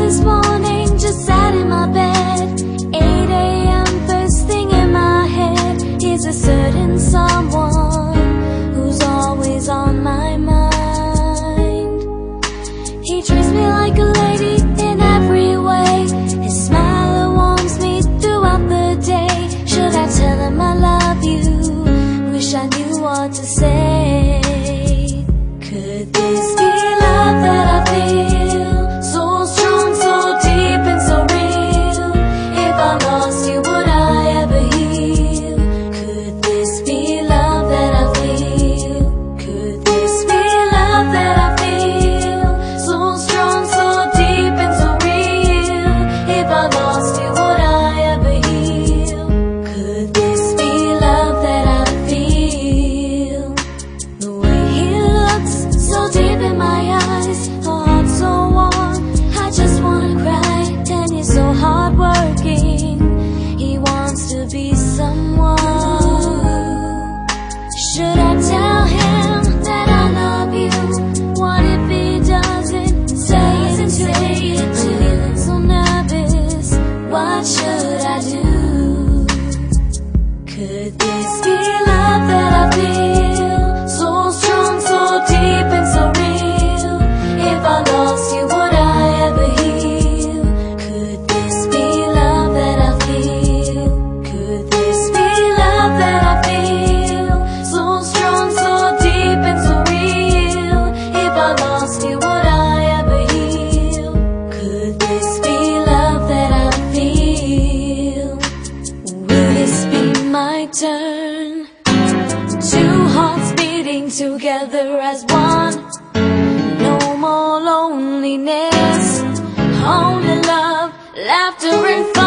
this morning, just sat in my bed. 8 a.m. first thing in my head is a certain someone who's always on my mind. He treats me like a lady in every way. His smile warms me throughout the day. Should I tell him I love you? Wish I knew what to say. Could this be love that I feel? So strong, so deep and so real. If I lost you, would I ever heal? Could this be love that I feel? Could this be love that I feel? So strong, so deep and so real. If I lost you, would I ever heal? Could this be love that I feel? The way he looks, so deep in my eyes, a heart so warm, I just wanna cry. And he's so hardworking, he wants to be someone. Should I tell him that I love you? What if he doesn't say it? I'm feeling so nervous, what should I do? Could this be love that I feel? So strong, so deep and so real. If I lost you, would I ever heal? Could this be love that I feel? Could this be love that I feel? So strong, so deep and so real. If I lost you, would I ever heal? Could this be love that I feel? Will this be my turn? Two hearts beating together as one. No more loneliness, only love, laughter and fun.